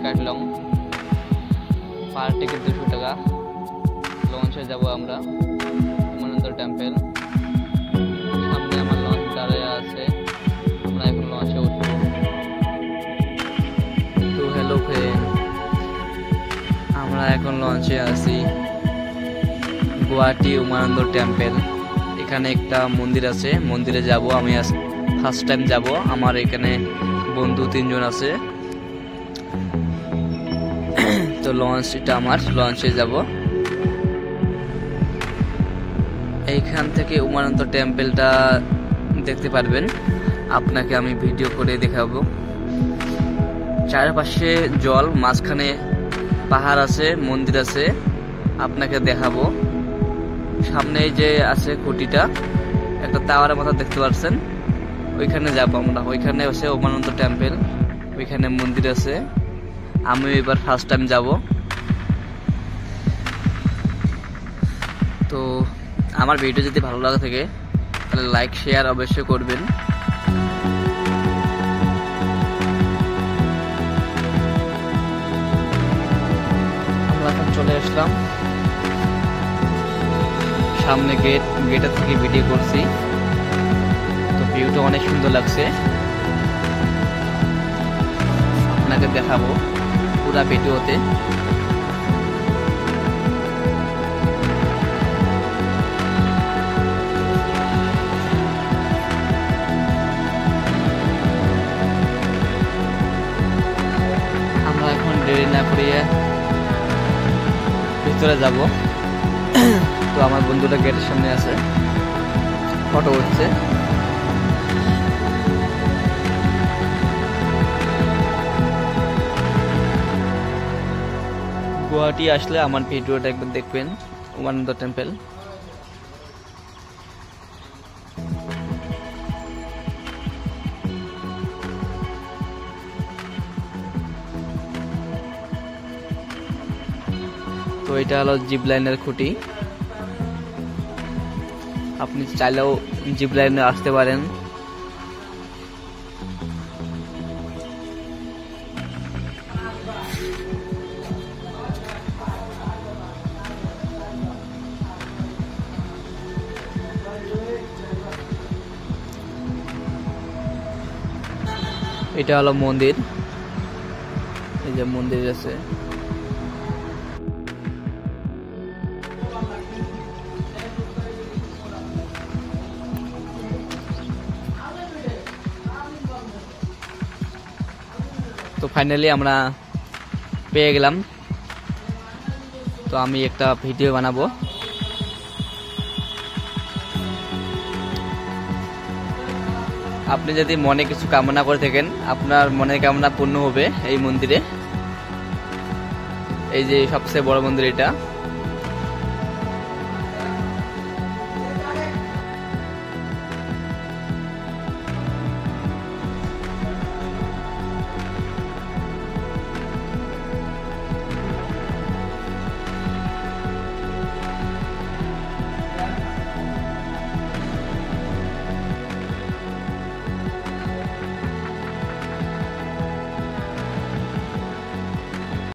কাটলাম, পার টিকিট 200 টাকা। লঞ্চে যাব আমরা উমানন্দ টেম্পল। সামনে আমার লঞ্চ দাঁড়িয়ে আছে, আমরা এখন লঞ্চে উঠবো। তো হ্যালো ফ্রেন্ড, আমরা এখন লঞ্চে আছি গুয়াহাটি উমানন্দ টেম্পল। এখানে একটা মন্দির আছে, মন্দিরে যাব। আমি ফার্স্ট টাইম যাব। আমার এখানে বন্ধু 3 জন আছে। তো লঞ্চটা আমার, লঞ্চে যাব। এইখান থেকে উমানন্দ টেম্পলটা দেখতে পারবেন, আপনাকে আমি ভিডিও করে দেখাবো। চারপাশে জল, মাঝখানে পাহাড় আছে, মন্দির আছে, আপনাকে দেখাবো। সামনে যে আছে খুঁটিটা, একটা টাওয়ারের মতো দেখতে পাচ্ছেন, ওইখানে যাব আমরা। ওইখানে আছে উমানন্দ টেম্পল, ওইখানে মন্দির আছে। আমি এবার ফার্স্ট টাইম যাব। তো আমার ভিডিও যদি ভালো লাগে থাকে তাহলে লাইক শেয়ার অবশ্যই করবেন। আমরা এখন চলে আসলাম সামনে গেটের থেকে ভিডিও করছি। তো ভিউটা অনেক সুন্দর লাগছে, আপনাকে দেখাবো পুরা ভিডিওতে। আমরা এখন দেরি না করিয়ে ভিতরে যাব। তো আমার বন্ধুরা গেটের সামনে আছে, ফটো উঠছে। গুয়াহাটি আসলে আমার ভিডিওটা একবার দেখবেন, উমানন্দ টেম্পল। তো এটা হলো জিপ লাইনের খুঁটি, আপনি চাইলেও জিপ লাইনে আসতে পারেন। এটা হলো মন্দির, এই যে মন্দির আছে। তো ফাইনালি আমরা পেয়ে গেলাম। তো আমি একটা ভিডিও বানাবো। আপনি যদি মনে কিছু কামনা করে থাকেন, আপনার মনের কামনা পূর্ণ হবে এই মন্দিরে। এই যে সবচেয়ে বড় মন্দির এটা।